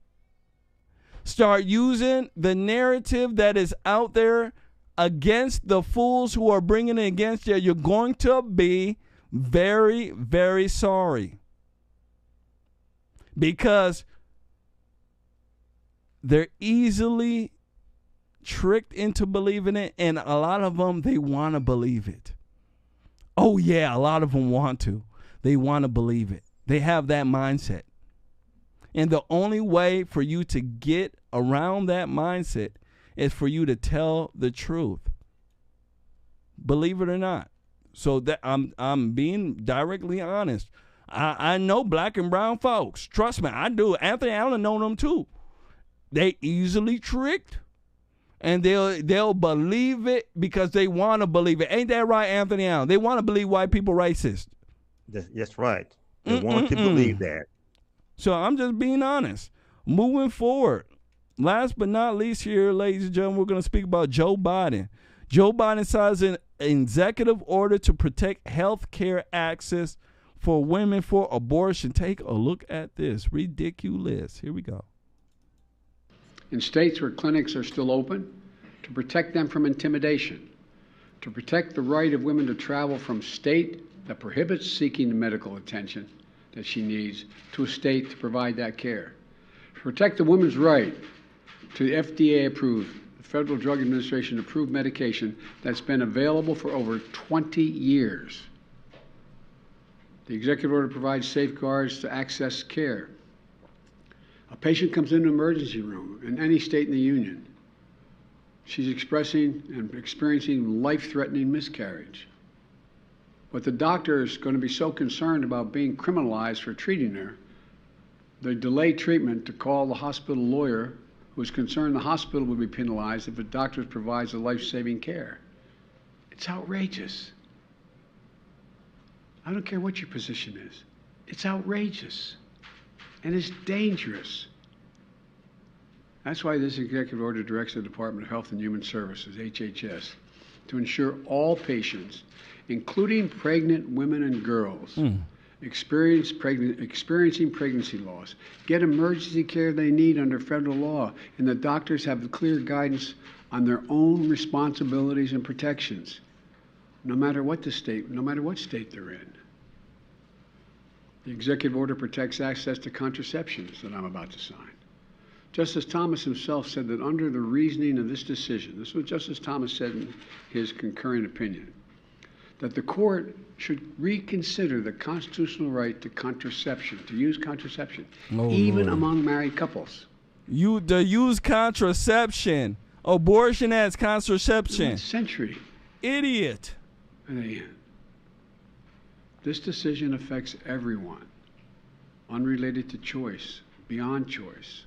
start using the narrative that is out there against the fools who are bringing it against you, you're going to be very, very sorry. Because they're easily tricked into believing it, and a lot of them, they want to believe it. Oh, yeah, a lot of them want to. They want to believe it. They have that mindset. And the only way for you to get around that mindset is for you to tell the truth. Believe it or not. So that I'm being directly honest. I know black and brown folks. Trust me, I do. Anthony Allen know them too. They easily tricked, and they'll believe it because they want to believe it. Ain't that right, Anthony Allen? They want to believe white people racist. That's right. They want to believe that. So I'm just being honest. Moving forward, last but not least here, ladies and gentlemen, we're going to speak about Joe Biden. Joe Biden signs an executive order to protect health care access for women for abortion. Take a look at this. Ridiculous. Here we go. In states where clinics are still open, to protect them from intimidation, to protect the right of women to travel from state that prohibits seeking the medical attention that she needs to a state to provide that care, to protect the woman's right to FDA-approved, Federal Drug Administration-approved medication that's been available for over 20 years. The executive order provides safeguards to access care, A patient comes into an emergency room in any state in the union. She's expressing and experiencing life-threatening miscarriage. But the doctor is going to be so concerned about being criminalized for treating her, they delay treatment to call the hospital lawyer who is concerned the hospital would be penalized if the doctor provides the life-saving care. It's outrageous. I don't care what your position is. It's outrageous. And it's dangerous. That's why this executive order directs the Department of Health and Human Services, HHS, to ensure all patients, including pregnant women and girls, experiencing pregnancy loss, get emergency care they need under federal law, and the doctors have the clear guidance on their own responsibilities and protections, no matter what state they're in. The executive order protects access to contraceptions that I'm about to sign. Justice Thomas himself said that under the reasoning of this decision, this is what Justice Thomas said in his concurring opinion, that the court should reconsider the constitutional right to contraception, to use contraception, even among married couples. To use contraception. Abortion as contraception. Century. Idiot. This decision affects everyone, unrelated to choice, beyond choice.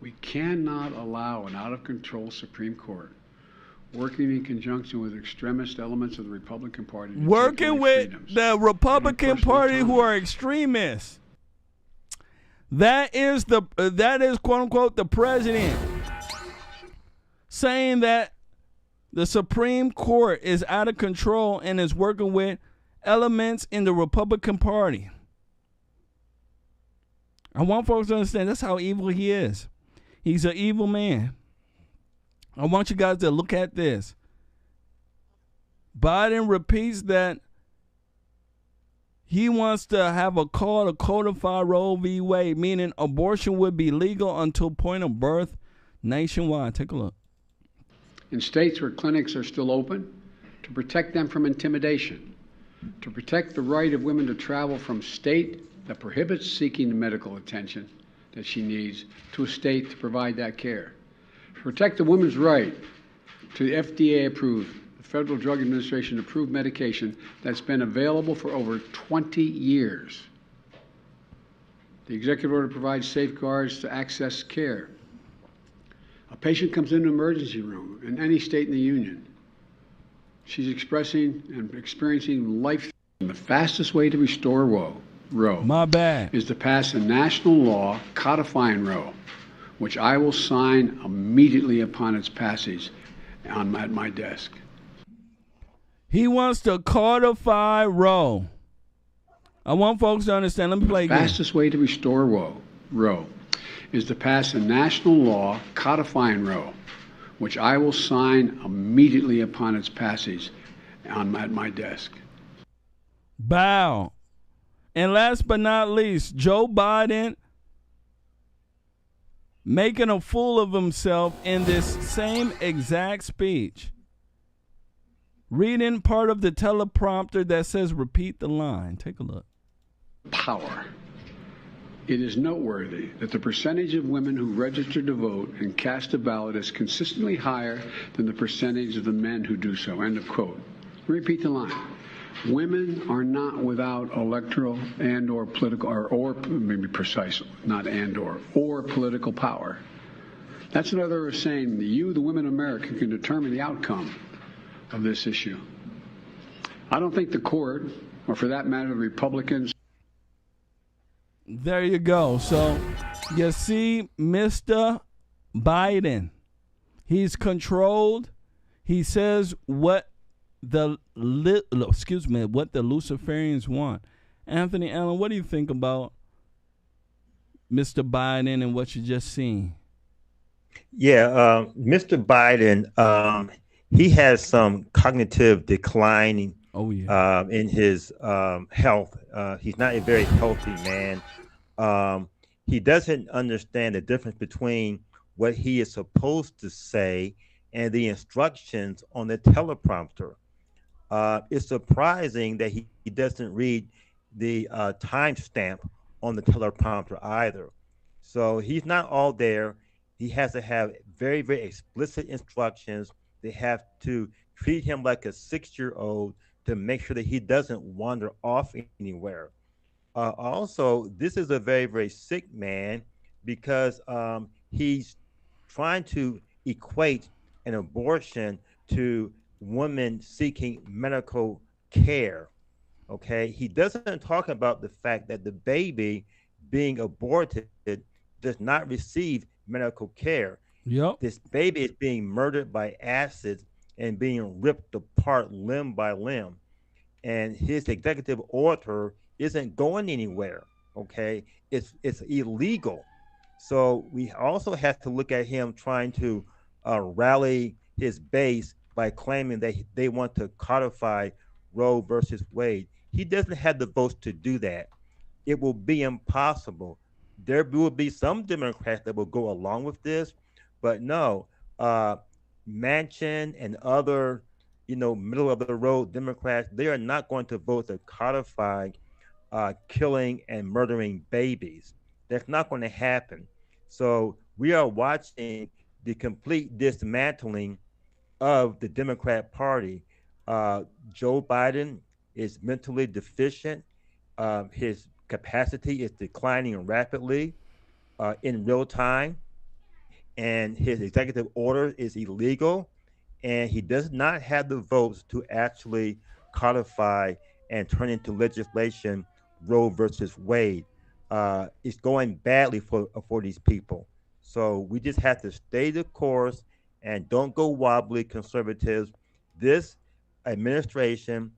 We cannot allow an out-of-control Supreme Court working in conjunction with extremist elements of the Republican Party. Working with the Republican Party who are extremists. That is quote unquote the president saying that the Supreme Court is out of control and is working with elements in the Republican Party. I want folks to understand that's how evil he is. He's an evil man. I want you guys to look at this. Biden repeats that he wants to have a call to codify Roe v. Wade, meaning abortion would be legal until point of birth nationwide. Take a look. In states where clinics are still open, to protect them from intimidation, to protect the right of women to travel from state that prohibits seeking the medical attention that she needs to a state to provide that care. Protect the woman's right to the FDA-approved, the Federal Drug Administration-approved medication that's been available for over 20 years. The executive order provides safeguards to access care. A patient comes into an emergency room in any state in the union. She's expressing and experiencing life. The fastest way to restore Roe My bad. is to pass a national law codifying Roe, which I will sign immediately upon its passage at my desk. He wants to codify Roe. I want folks to understand. Let me play again. The fastest way to restore Roe is to pass a national law codifying Roe, which I will sign immediately upon its passage at my desk. Bow. And last but not least, Joe Biden making a fool of himself in this same exact speech. Reading part of the teleprompter that says repeat the line. Take a look. Power. It is noteworthy that the percentage of women who register to vote and cast a ballot is consistently higher than the percentage of the men who do so. End of quote. Repeat the line. Women are not without electoral and or political, or maybe precise, not and or political power. That's another way of saying that you, the women of America, can determine the outcome of this issue. I don't think the court, or for that matter, the Republicans. There you go. So you see Mr. Biden. He's controlled. He says what the Luciferians want. Anthony Allen, what do you think about Mr. Biden and what you just seen? Yeah, Mr. Biden, he has some cognitive declining in his health. He's not a very healthy man. He doesn't understand the difference between what he is supposed to say and the instructions on the teleprompter. It's surprising that he doesn't read the timestamp on the teleprompter either. So he's not all there. He has to have very, very explicit instructions. They have to treat him like a 6-year-old to make sure that he doesn't wander off anywhere. Also, this is a very, very sick man because he's trying to equate an abortion to women seeking medical care. Okay, he doesn't talk about the fact that the baby being aborted does not receive medical care. Yep. This baby is being murdered by acids and being ripped apart limb by limb. And his executive order isn't going anywhere. Okay, it's illegal. So we also have to look at him trying to rally his base by claiming that they want to codify Roe versus Wade. He doesn't have the votes to do that. It will be impossible. There will be some Democrats that will go along with this, but no, Manchin and other, middle of the road Democrats, they are not going to vote to codify killing and murdering babies. That's not going to happen. So we are watching the complete dismantling of the Democrat Party. Joe Biden is mentally deficient. His capacity is declining rapidly in real time, and his executive order is illegal, and he does not have the votes to actually codify and turn into legislation Roe versus Wade. It's going badly for these people. So we just have to stay the course and don't go wobbly, conservatives. This administration